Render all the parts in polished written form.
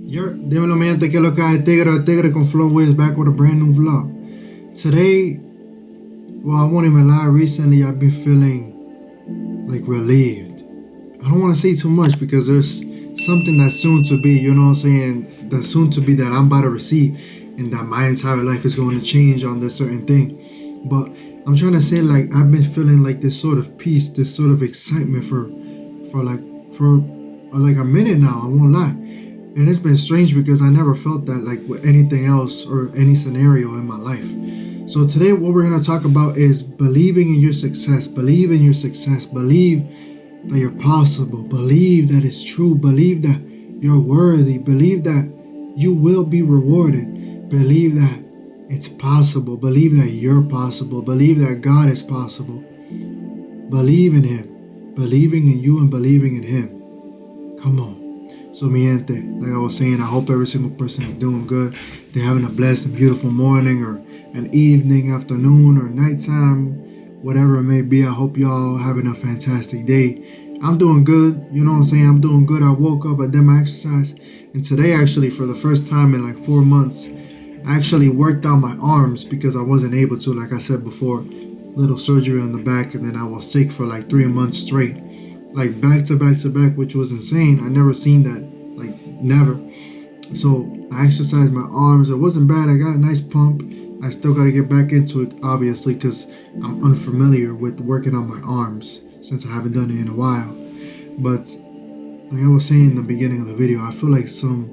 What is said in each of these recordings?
Dímelo mi gente, que es lo que hay, Tigre con Flow Wiz back with a brand new vlog. Today, well, I won't even lie, recently I've been feeling like relieved. I don't want to say too much because there's something that's soon to be, you know what I'm saying, that's soon to be that I'm about to receive, and that my entire life is going to change on this certain thing. But I'm trying to say, like, I've been feeling like this sort of peace, this sort of excitement for like a minute now, I won't lie. And it's been strange because I never felt that like with anything else or any scenario in my life. So today what we're going to talk about is believing in your success. Believe in your success. Believe that you're possible. Believe that it's true. Believe that you're worthy. Believe that you will be rewarded. Believe that it's possible. Believe that you're possible. Believe that God is possible. Believe in Him. Believing in you and believing in Him. Come on. So mi gente, like I was saying, I hope every single person is doing good. They're having a blessed and beautiful morning or an evening, afternoon, or nighttime, whatever it may be. I hope y'all having a fantastic day. I'm doing good, you know what I'm saying? I'm doing good. I woke up, I did my exercise, and today actually, for the first time in like 4 months, I actually worked out my arms because I wasn't able to, like I said before, little surgery on the back, and then I was sick for like 3 months straight. Like back to back to back, which was insane. I never seen that, like never. So I exercised my arms. It wasn't bad. I got a nice pump. I still got to get back into it, obviously, because I'm unfamiliar with working on my arms since I haven't done it in a while. But like I was saying in the beginning of the video, I feel like some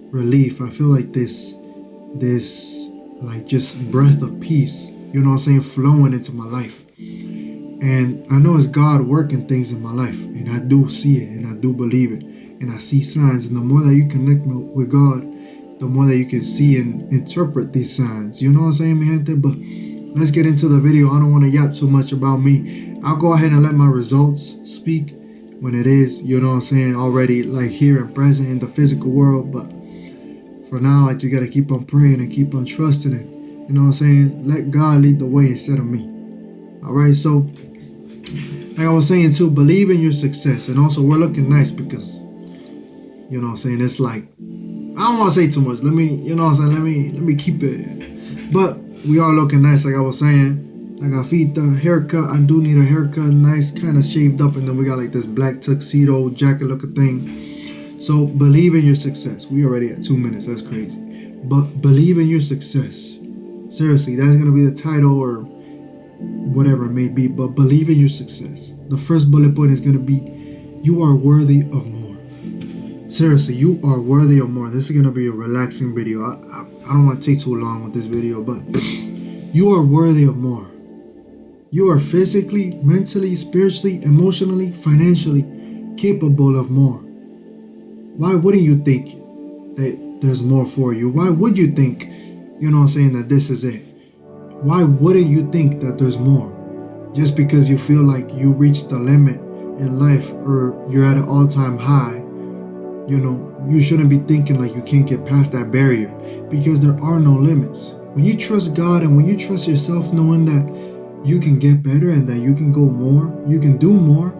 relief. I feel like this like just breath of peace, you know what I'm saying, flowing into my life. And I know it's God working things in my life, and I do see it, and I do believe it, and I see signs. And the more that you connect with God, the more that you can see and interpret these signs. You know what I'm saying, mi gente? But let's get into the video. I don't want to yap too much about me. I'll go ahead and let my results speak when it is, you know what I'm saying, already like here and present in the physical world. But for now, I just got to keep on praying and keep on trusting it. You know what I'm saying? Let God lead the way instead of me. All right, so like I was saying too, believe in your success. And also we're looking nice because, you know what I'm saying, it's like, I don't want to say too much. Let me, you know what I'm saying, let me keep it. But we are looking nice, like I was saying. I got fita, haircut. I do need a haircut, nice, kind of shaved up. And then we got like this black tuxedo jacket looking thing. So believe in your success. We already at 2 minutes. That's crazy. But believe in your success. Seriously, that's going to be the title or whatever it may be, but believe in your success. The first bullet point is going to be, you are worthy of more. Seriously, you are worthy of more. This is going to be a relaxing video. I don't want to take too long with this video, but you are worthy of more. You are physically, mentally, spiritually, emotionally, financially capable of more. Why wouldn't you think that there's more for you? Why would you think, you know what I'm saying, that this is it? Why wouldn't you think that there's more? Just because you feel like you reached the limit in life or you're at an all-time high, you know, you shouldn't be thinking like you can't get past that barrier, because there are no limits. When you trust God and when you trust yourself, knowing that you can get better and that you can go more, you can do more,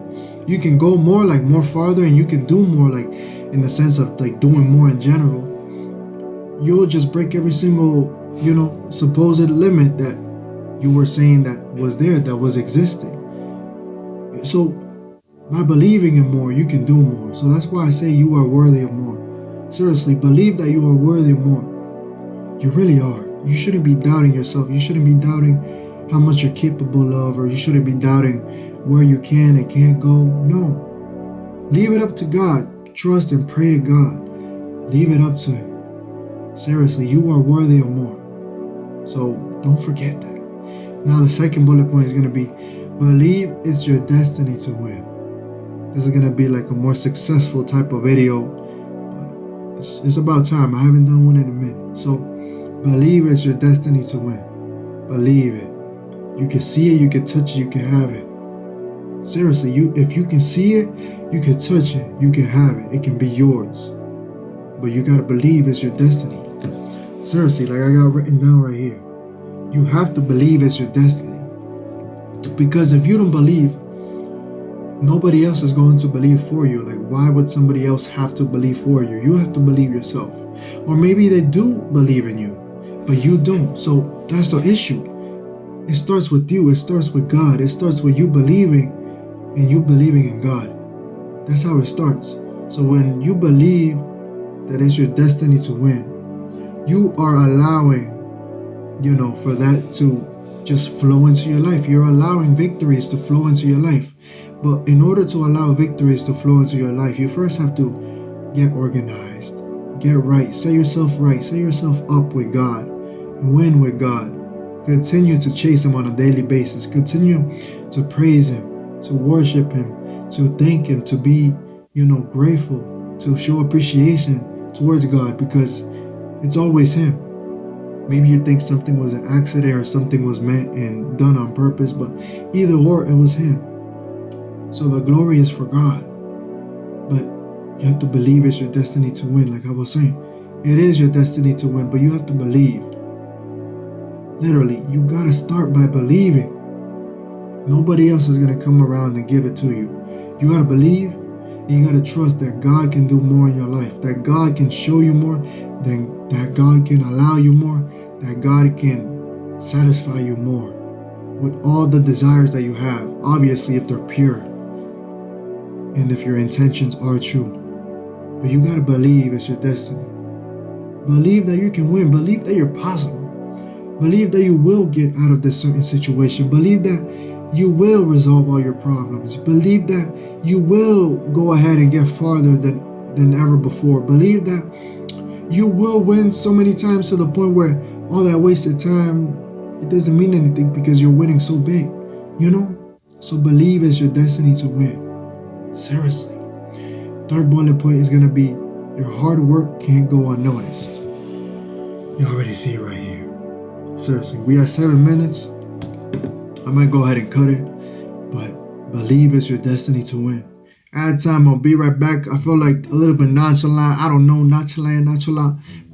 you can go more, like more farther, and you can do more, like in the sense of like doing more in general, you'll just break every single, you know, supposed limit that you were saying that was there, that was existing. So by believing in more, you can do more. So that's why I say you are worthy of more. Seriously, believe that you are worthy of more. You really are. You shouldn't be doubting yourself. You shouldn't be doubting how much you're capable of, or you shouldn't be doubting where you can and can't go. No. Leave it up to God. Trust and pray to God. Leave it up to Him. Seriously, you are worthy of more. So don't forget that. Now the second bullet point is going to be, believe it's your destiny to win. This is going to be like a more successful type of video. It's about time. I haven't done one in a minute. So believe it's your destiny to win. Believe it. You can see it, you can touch it, you can have it. Seriously, if you can see it, you can touch it, you can have it. It can be yours. But you got to believe it's your destiny. Seriously, like I got written down right here. You have to believe it's your destiny. Because if you don't believe, Nobody else is going to believe for you. Like, why would somebody else have to believe for you? You have to believe yourself. Or maybe they do believe in you, but you don't. So that's the issue. It starts with you. It starts with God. It starts with you believing, and you believing in God. That's how it starts. So when you believe that it's your destiny to win, you are allowing, for that to just flow into your life. You're allowing victories to flow into your life. But in order to allow victories to flow into your life, you first have to get organized, get right, set yourself right, set yourself up with God, win with God. Continue to chase Him on a daily basis. Continue to praise Him, to worship Him, to thank Him, to be, grateful, to show appreciation towards God, because it's always Him. Maybe you think something was an accident or something was meant and done on purpose, but either or, it was Him. So the glory is for God. But you have to believe it's your destiny to win, like I was saying. It is your destiny to win, but you have to believe. Literally, you gotta start by believing. Nobody else is gonna come around and give it to you. You gotta believe, and you gotta trust that God can do more in your life, that God can show you more, that God can allow you more, that God can satisfy you more with all the desires that you have, obviously if they're pure and if your intentions are true. But you gotta believe it's your destiny. Believe that you can win. Believe that you're possible. Believe that you will get out of this certain situation. Believe that you will resolve all your problems. Believe that you will go ahead and get farther than ever before. Believe that you will win so many times to the point where all that wasted time, it doesn't mean anything because you're winning so big, So believe it's your destiny to win. Seriously. Third bullet point is going to be your hard work can't go unnoticed. You already see it right here. Seriously, we are 7 minutes. I might go ahead and cut it, but believe it's your destiny to win. At time, I'll be right back. I feel like a little bit nonchalant. I don't know, nonchalant,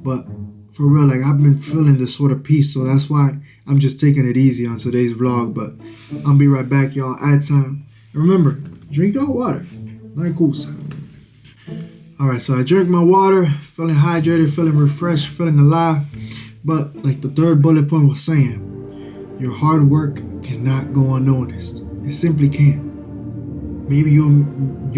but for real, like I've been feeling this sort of peace, so that's why I'm just taking it easy on today's vlog. But I'll be right back, y'all. At time. Remember, drink your water. Like Kusa. Alright, so I drank my water, feeling hydrated, feeling refreshed, feeling alive. But like the third bullet point was saying, your hard work cannot go unnoticed. It simply can't. Maybe you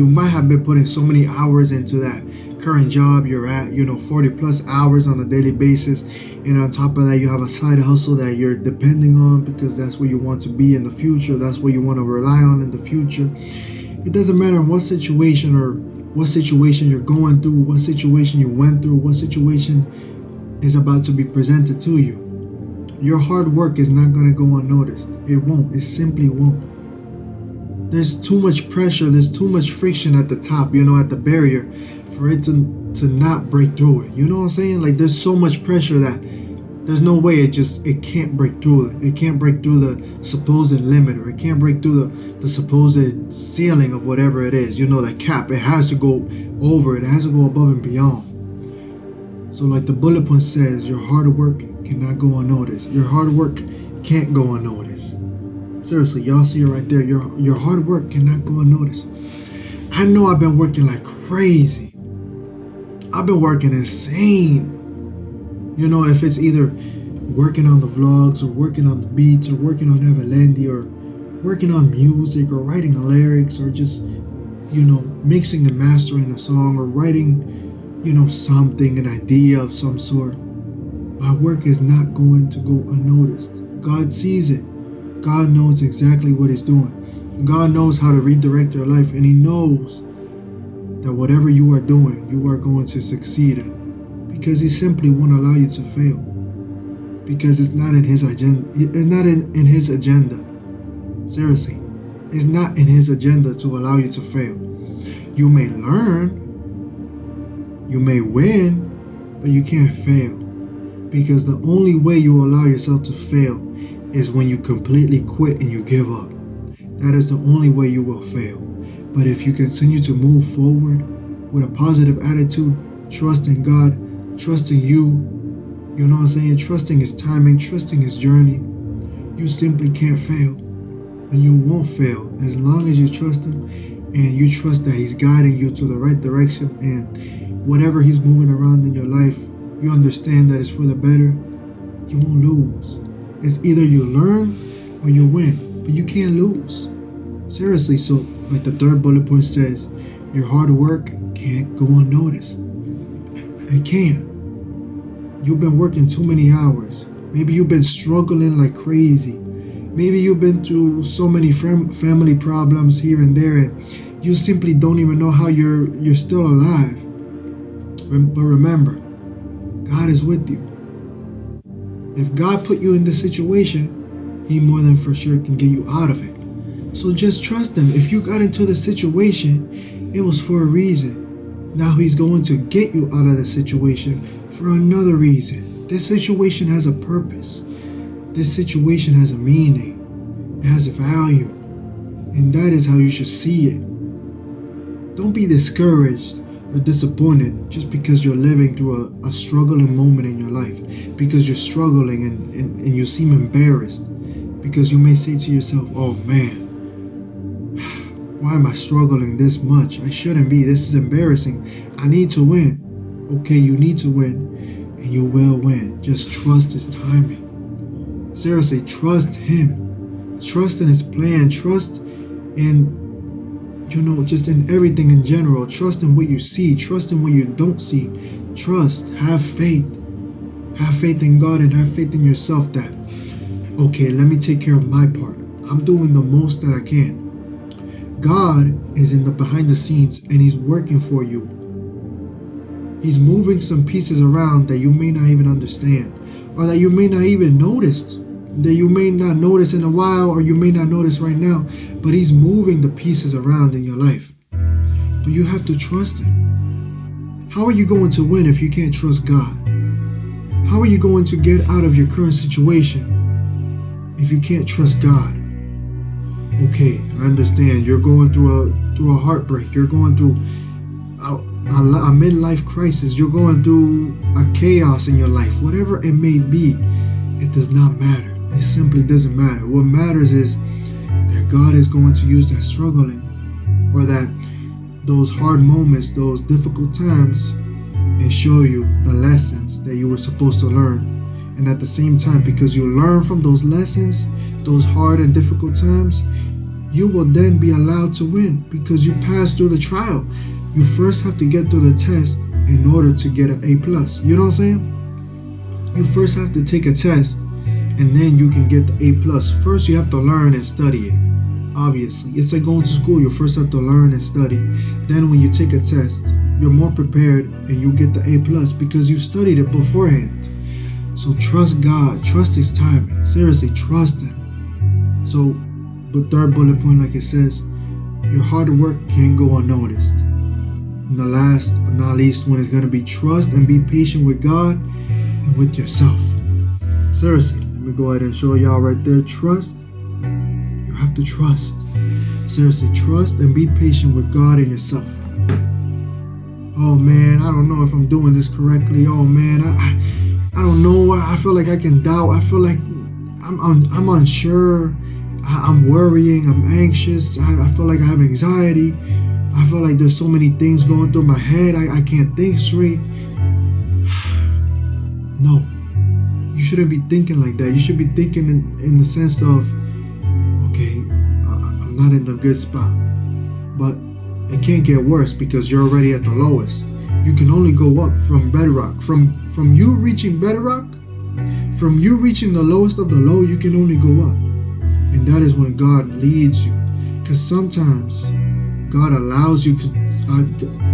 might have been putting so many hours into that current job you're at, 40 plus hours on a daily basis. And on top of that, you have a side hustle that you're depending on because that's where you want to be in the future. That's what you want to rely on in the future. It doesn't matter what situation you're going through, what situation you went through, what situation is about to be presented to you. Your hard work is not going to go unnoticed. It won't. It simply won't. There's too much pressure. There's too much friction at the top, at the barrier for it to not break through it. You know what I'm saying? Like there's so much pressure that there's no way it can't break through it. It can't break through the supposed limit, or it can't break through the supposed ceiling of whatever it is. The cap. It has to go over it. It has to go above and beyond. So like the bullet point says, your hard work cannot go unnoticed. Your hard work can't go unnoticed. Seriously, y'all see it right there. Your hard work cannot go unnoticed. I know I've been working like crazy. I've been working insane. If it's either working on the vlogs or working on the beats or working on EVELENDI or working on music or writing the lyrics or just, mixing and mastering a song or writing, something, an idea of some sort. My work is not going to go unnoticed. God sees it. God knows exactly what He's doing. God knows how to redirect your life, and He knows that whatever you are doing, you are going to succeed in. Because He simply won't allow you to fail. Because it's not in His agenda. It's not in His agenda. Seriously. It's not in His agenda to allow you to fail. You may learn. You may win. But you can't fail. Because the only way you allow yourself to fail is when you completely quit and you give up. That is the only way you will fail. But if you continue to move forward with a positive attitude, trusting God, trusting you, trusting His timing, trusting His journey, you simply can't fail. And you won't fail as long as you trust Him and you trust that He's guiding you to the right direction, and whatever He's moving around in your life, you understand that it's for the better, you won't lose. It's either you learn or you win, but you can't lose. Seriously, so like the third bullet point says, your hard work can't go unnoticed. It can't. You've been working too many hours. Maybe you've been struggling like crazy. Maybe you've been through so many family problems here and there, and you simply don't even know how you're still alive. But remember, God is with you. If God put you in this situation, He more than for sure can get you out of it. So just trust Him. If you got into the situation, it was for a reason. Now He's going to get you out of the situation for another reason. This situation has a purpose. This situation has a meaning. It has a value. And that is how you should see it. Don't be discouraged or disappointed just because you're living through a struggling moment in your life. Because you're struggling and you seem embarrassed. Because you may say to yourself, oh man, why am I struggling this much? I shouldn't be. This is embarrassing. I need to win. Okay, you need to win. And you will win. Just trust His timing. Seriously, trust Him. Trust in His plan. Trust in, just in everything in general. Trust in what you see. Trust in what you don't see. Trust. Have faith. Have faith in God and have faith in yourself that, okay, let me take care of my part. I'm doing the most that I can. God is in the behind the scenes and He's working for you. He's moving some pieces around that you may not even understand, or that you may not even notice, that you may not notice in a while, or you may not notice right now, but He's moving the pieces around in your life. But you have to trust Him. How are you going to win if you can't trust God? How are you going to get out of your current situation if you can't trust God? Okay, I understand. You're going through a heartbreak. You're going through a midlife crisis. You're going through a chaos in your life. Whatever it may be, it does not matter. It simply doesn't matter. What matters is that God is going to use that struggling, or that those hard moments, those difficult times, and show you the lessons that you were supposed to learn. And at the same time, because you learn from those lessons, those hard and difficult times, you will then be allowed to win because you passed through the trial. You first have to get through the test in order to get an A+. You know what I'm saying? You first have to take a test and then you can get the A+. First, you have to learn and study it. Obviously, it's like going to school. You first have to learn and study. Then when you take a test, you're more prepared and you get the A+ because you studied it beforehand. So trust God, trust His timing. Seriously, trust Him. So, but third bullet point, like it says, your hard work can't go unnoticed. And the last but not least one is going to be trust and be patient with God and with yourself. Seriously, let me go ahead and show y'all right there. Trust. You have to trust. Seriously, trust and be patient with God and yourself. Oh man, I don't know if I'm doing this correctly. Oh man, I don't know. I feel like I can doubt. I feel like I'm unsure. I'm worrying. I'm anxious. I feel like I have anxiety. I feel like there's so many things going through my head. I can't think straight. No, you shouldn't be thinking like that. You should be thinking in the sense of, okay, I'm not in the good spot, but it can't get worse because you're already at the lowest. You can only go up from bedrock. From you reaching bedrock, from you reaching the lowest of the low, you can only go up. And that is when God leads you. Because sometimes God allows you to,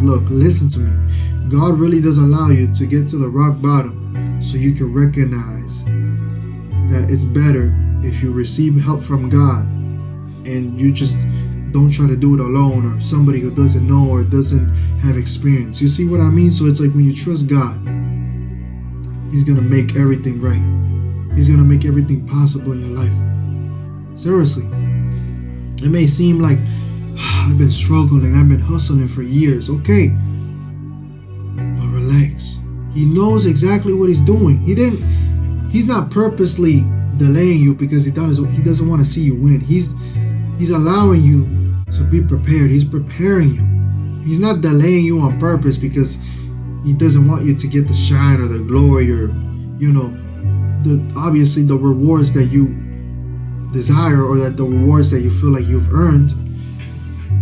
look, listen to me. God really does allow you to get to the rock bottom so you can recognize that it's better if you receive help from God and you just don't try to do it alone, or somebody who doesn't know or doesn't have experience. You see what I mean? So it's like when you trust God, He's going to make everything right. He's going to make everything possible in your life. Seriously, it may seem like I've been struggling, I've been hustling for years. Okay, but relax. He knows exactly what He's doing. He's not purposely delaying you because he doesn't want to see you win. He's allowing you So be prepared. He's preparing you. He's not delaying you on purpose because he doesn't want you to get the shine or the glory or, obviously the rewards that you desire or that the rewards that you feel like you've earned.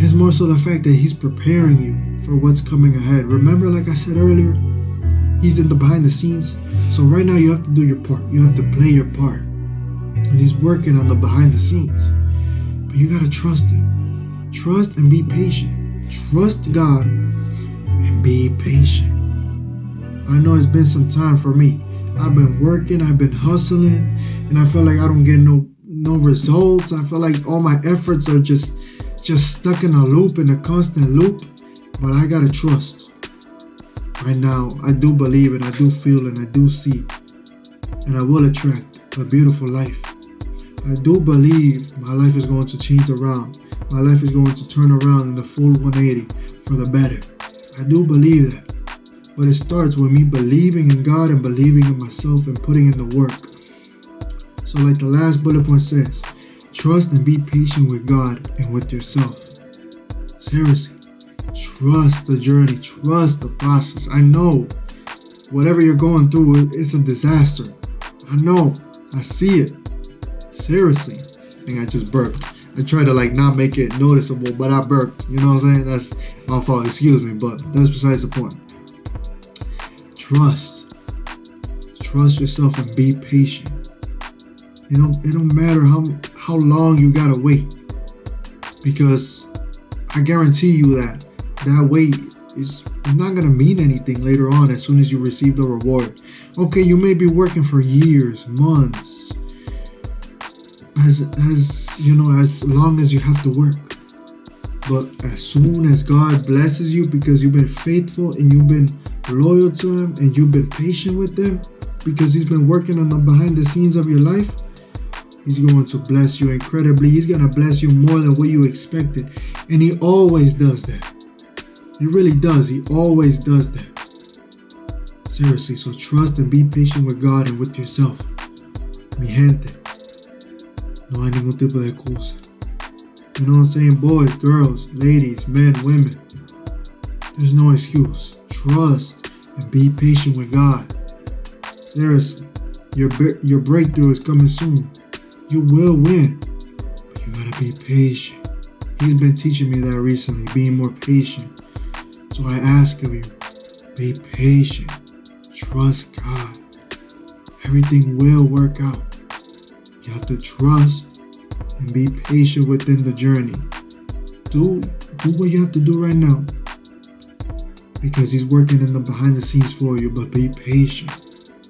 It's more so the fact that he's preparing you for what's coming ahead. Remember, like I said earlier, he's in the behind the scenes. So right now you have to do your part. You have to play your part. And he's working on the behind the scenes. But you got to trust him. Trust and be patient. Trust God and be patient. I know it's been some time for me. I've been working, I've been hustling, and I feel like I don't get no results. I feel like all my efforts are just stuck in a loop, in a constant loop. But I gotta trust. Right now, I do believe and I do feel and I do see, and I will attract a beautiful life. I do believe my life is going to change around. My life is going to turn around in the full 180 for the better. I do believe that. But it starts with me believing in God and believing in myself and putting in the work. So like the last bullet point says, trust and be patient with God and with yourself. Seriously, trust the journey, trust the process. I know whatever you're going through, it's a disaster. I know, I see it. Seriously, I think I just burped. I try to not make it noticeable, but I burped. You know what I'm saying? That's my fault, excuse me, but that's besides the point. Trust yourself and be patient. It don't matter how long you gotta wait, because I guarantee you that wait is not gonna mean anything later on as soon as you receive the reward. Okay, you may be working for years, months, as long as you have to work. But as soon as God blesses you because you've been faithful and you've been loyal to him and you've been patient with him because he's been working on the behind the scenes of your life, he's going to bless you incredibly. He's going to bless you more than what you expected. And he always does that. He really does. He always does that. Seriously, so trust and be patient with God and with yourself. Mi gente, no hay ningún tipo de excusa. You know what I'm saying? Boys, girls, ladies, men, women. There's no excuse. Trust and be patient with God. Seriously, your breakthrough is coming soon. You will win, but you gotta be patient. He's been teaching me that recently, being more patient. So I ask of you, be patient. Trust God. Everything will work out. You have to trust and be patient within the journey. Do what you have to do right now, because he's working in the behind the scenes for you. But be patient.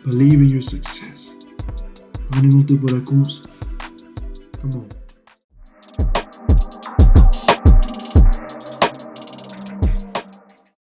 Believe in your success. No hay ningún tipo de excusa. Come on.